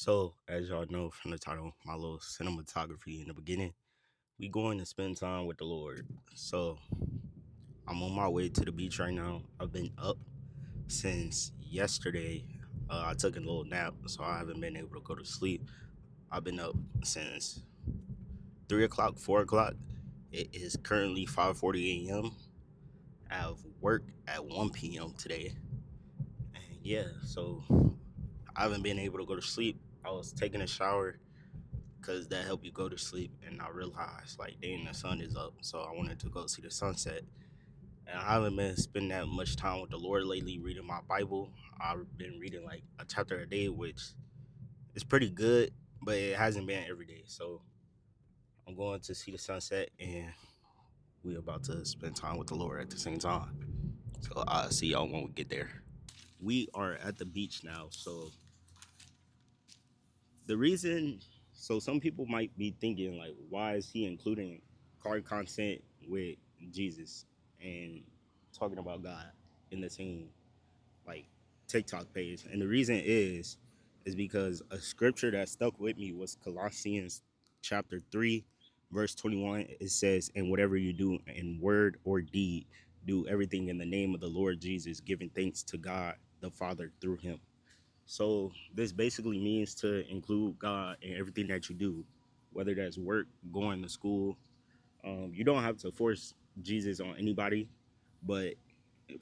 So, as y'all know from the title, my little cinematography in the beginning, we going to spend time with the Lord. So, I'm on my way to the beach right now. I've been up since yesterday. I took a little nap, so I haven't been able to go to sleep. I've been up since 3 o'clock, 4 o'clock. It is currently 5:40 a.m. I have work at 1 p.m. today, and yeah, so I haven't been able to go to sleep. I was taking a shower because that help you go to sleep. And I realized like dang, the sun is up, so I wanted to go see the sunset. And I haven't been spending that much time with the Lord lately, reading my Bible. I've been reading like a chapter a day, which is pretty good, but it hasn't been every day. So I'm going to see the sunset, and we about to spend time with the Lord at the same time. So I'll see y'all when we get there. We are at the beach now, so the reason, so some people might be thinking like, why is he including car content with Jesus and talking about God in the same like TikTok page? And the reason is because a scripture that stuck with me was Colossians chapter 3 verse 21. It says, and whatever you do in word or deed, do everything in the name of the Lord Jesus, giving thanks to God the Father through him. So this basically means to include God in everything that you do, whether that's work, going to school. You don't have to force Jesus on anybody, but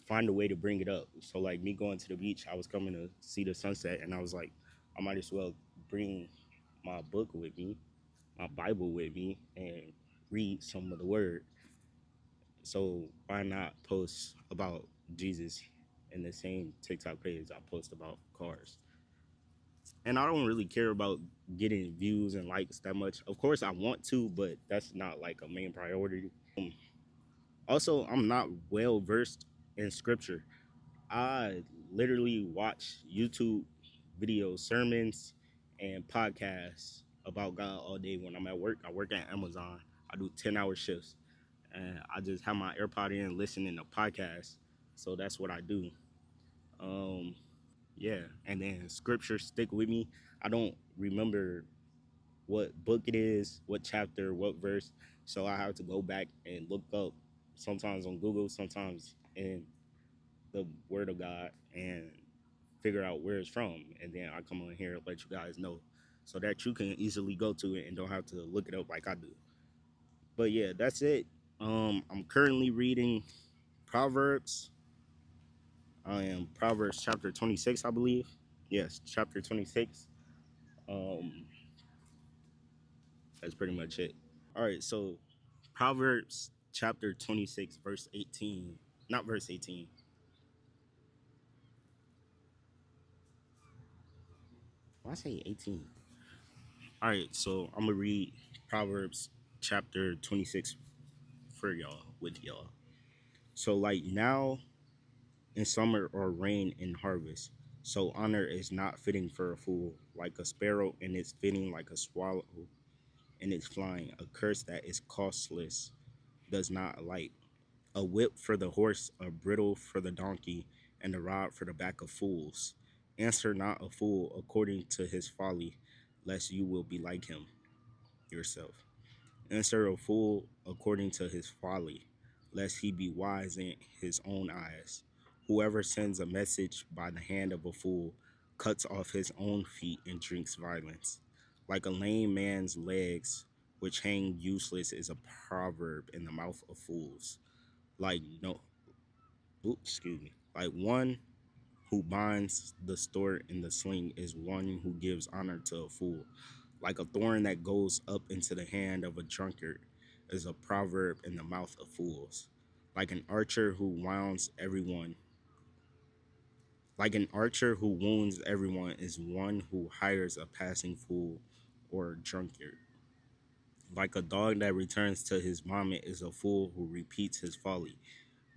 find a way to bring it up. So like me going to the beach, I was coming to see the sunset, and I was like, I might as well bring my book with me, my Bible with me, and read some of the word. So why not post about Jesus in the same TikTok page I post about cars? And I don't really care about getting views and likes that much. Of course, I want to, but that's not like a main priority. Also, I'm not well versed in scripture. I literally watch YouTube videos, sermons, and podcasts about God all day when I'm at work. I work at Amazon. I do 10-hour shifts, and I just have my AirPod in, listening to podcasts. So that's what I do. Um, yeah, and then scripture stick with me. I don't remember what book it is, what chapter, what verse. So I have to go back and look up, sometimes on Google, sometimes in the Word of God, and figure out where it's from. And then I come on here and let you guys know so that you can easily go to it and don't have to look it up like I do. But yeah, that's it. I'm currently reading Proverbs. I am Proverbs chapter 26, I believe. Yes, chapter 26. Um, that's pretty much it. All right, so Proverbs chapter 26, verse 18. Not verse 18. Why say 18? All right, so I'm going to read Proverbs chapter 26 for y'all, with y'all. So, like now in summer or rain in harvest, so honor is not fitting for a fool, like a sparrow, and it's fitting like a swallow and it's flying. A curse that is costless does not alight. A whip for the horse, a bridle for the donkey, and a rod for the back of fools. Answer not a fool according to his folly, lest you will be like him yourself. Answer a fool according to his folly, lest he be wise in his own eyes. Whoever sends a message by the hand of a fool cuts off his own feet and drinks violence. Like a lame man's legs, which hang useless, is a proverb in the mouth of fools. Like no, excuse me, like one who binds the store in the sling is one who gives honor to a fool. Like a thorn that goes up into the hand of a drunkard is a proverb in the mouth of fools. Like an archer who wounds everyone, like an archer who wounds everyone is one who hires a passing fool or a drunkard. Like a dog that returns to his vomit is a fool who repeats his folly.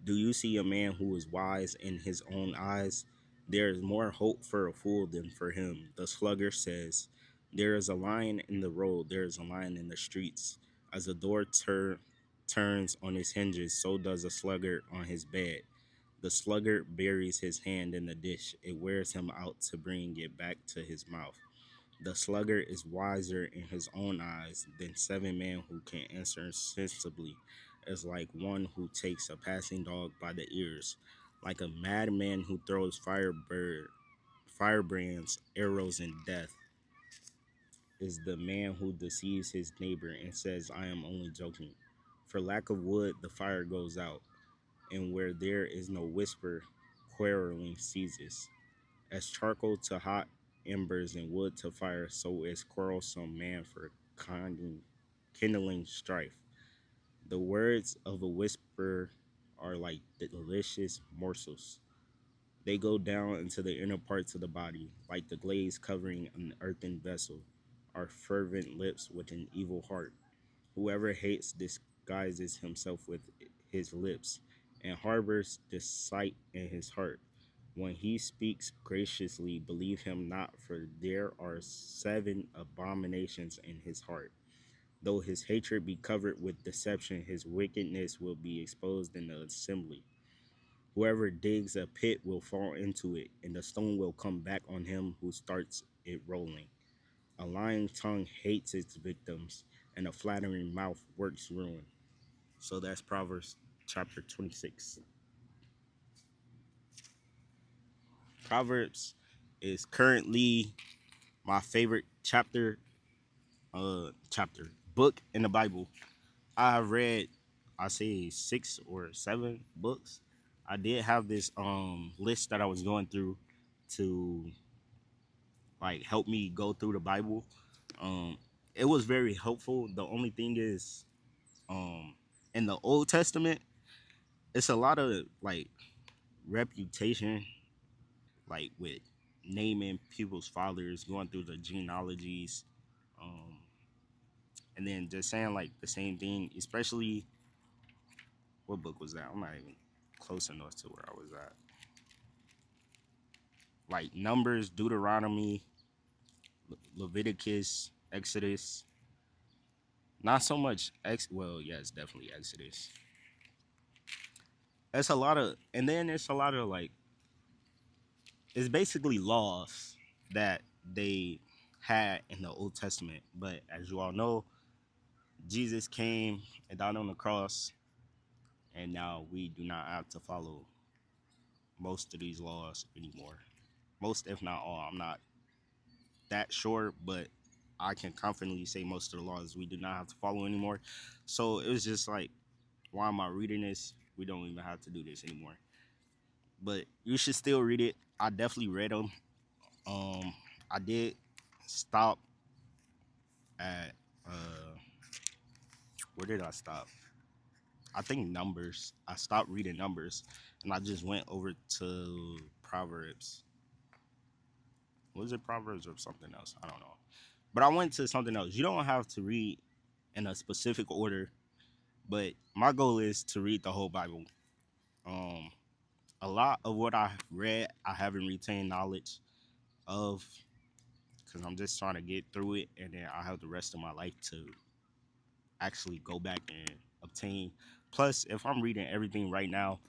Do you see a man who is wise in his own eyes? There is more hope for a fool than for him. The sluggard says, there is a lion in the road, there is a lion in the streets. As a door turns on its hinges, so does a sluggard on his bed. The sluggard buries his hand in the dish. It wears him out to bring it back to his mouth. The sluggard is wiser in his own eyes than seven men who can answer sensibly. Is like one who takes a passing dog by the ears, like a madman who throws firebrands, arrows, and death. Is the man who deceives his neighbor and says, "I am only joking." For lack of wood, the fire goes out, and where there is no whisper, quarreling ceases. As charcoal to hot embers and wood to fire, so is quarrelsome man for kindling strife. The words of a whisper are like delicious morsels. They go down into the inner parts of the body, like the glaze covering an earthen vessel, are fervent lips with an evil heart. Whoever hates disguises himself with his lips and harbors deceit in his heart. When he speaks graciously, believe him not, for there are seven abominations in his heart. Though his hatred be covered with deception, his wickedness will be exposed in the assembly. Whoever digs a pit will fall into it, and the stone will come back on him who starts it rolling. A lying tongue hates its victims, and a flattering mouth works ruin. So that's Proverbs chapter 26. Proverbs is currently my favorite chapter book in the Bible. I have read, I say 6 or 7 books. I did have this list that I was going through to like help me go through the Bible. Um it was very helpful. The only thing is in the Old Testament, it's a lot of like reputation, like with naming people's fathers, going through the genealogies, um, and then just saying like the same thing. Especially, what book was that? I'm not even close enough to where I was at. Like Numbers, Deuteronomy, Leviticus, Exodus. Not so much Well, yes, definitely Exodus. That's a lot of, and then it's a lot of like, it's basically laws that they had in the Old Testament. But as you all know, Jesus came and died on the cross, and now we do not have to follow most of these laws anymore. Most, if not all. I'm not that sure, but I can confidently say most of the laws we do not have to follow anymore. So it was just like, why am I reading this? We don't even have to do this anymore. But you should still read it. I definitely read them. Um, I did stop at where did I stop? I think Numbers. I stopped reading Numbers, and I just went over to Proverbs. Was it Proverbs or something else? I don't know. But I went to something else. You don't have to read in a specific order, but my goal is to read the whole Bible. Um, a lot of what I read, I haven't retained knowledge of because I'm just trying to get through it, and then I have the rest of my life to actually go back and obtain. Plus, if I'm reading everything right now,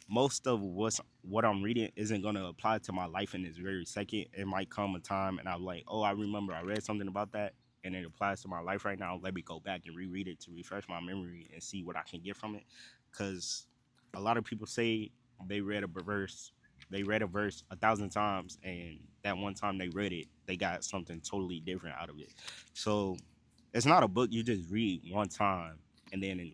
most of what I'm reading isn't gonna apply to my life in this very second. It might come a time and I'm like, oh, I remember I read something about that and it applies to my life right now. Let me go back and reread it to refresh my memory and see what I can get from it. Cause a lot of people say they read a verse, they read a verse 1,000 times, and that one time they read it, they got something totally different out of it. So it's not a book you just read one time and then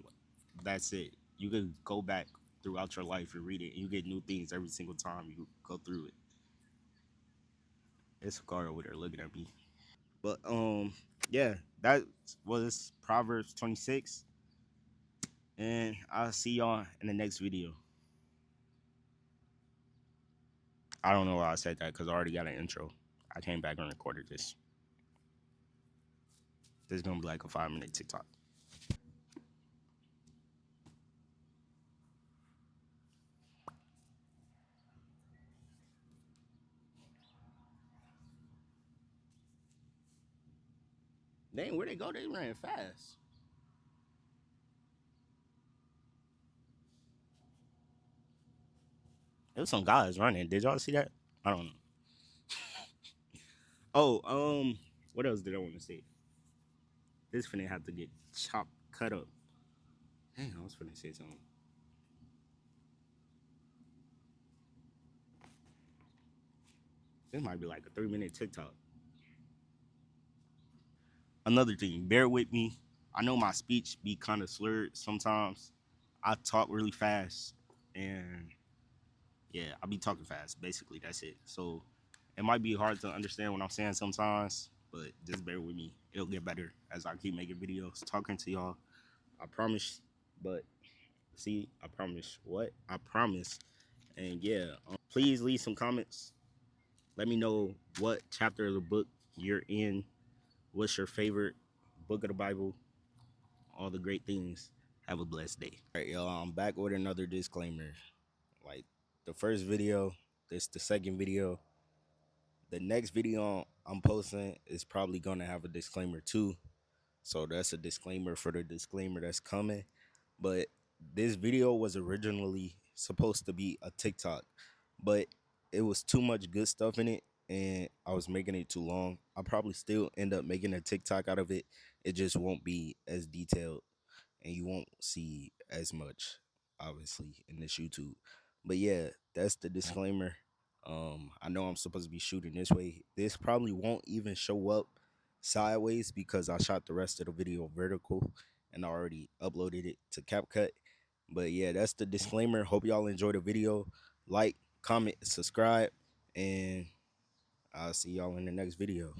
that's it. You could go back throughout your life and read it, and you get new things every single time you go through it. It's a car over there looking at me. But yeah, that was Proverbs 26, and I'll see y'all in the next video. I don't know why I said that because I already got an intro. I came back and recorded this. This is gonna be like a 5-minute TikTok. Dang, where they go? They ran fast. There was some guys running. Did y'all see that? I don't know. Oh, what else did I want to say? This finna have to get chopped, cut up. Dang, I was finna say something. This might be like a 3 minute TikTok. Another thing, bear with me. I know my speech be kind of slurred sometimes. I talk really fast, and yeah, I be talking fast. Basically, that's it. So it might be hard to understand what I'm saying sometimes, but just bear with me. It'll get better as I keep making videos, talking to y'all. I promise. But see, I promise. What? I promise. And yeah, please leave some comments. Let me know what chapter of the book you're in. What's your favorite book of the Bible? All the great things. Have a blessed day. All right, y'all. I'm back with another disclaimer. Like the first video, this the second video. The next video I'm posting is probably gonna have a disclaimer too. So that's a disclaimer for the disclaimer that's coming. But this video was originally supposed to be a TikTok, but it was too much good stuff in it and I was making it too long. I'll probably still end up making a TikTok out of it. It just won't be as detailed and you won't see as much obviously in this YouTube. But yeah, that's the disclaimer. I know I'm supposed to be shooting this way. This probably won't even show up sideways because I shot the rest of the video vertical and I already uploaded it to CapCut. But yeah, that's the disclaimer. Hope y'all enjoy the video. Like, comment, subscribe, and I'll see y'all in the next video.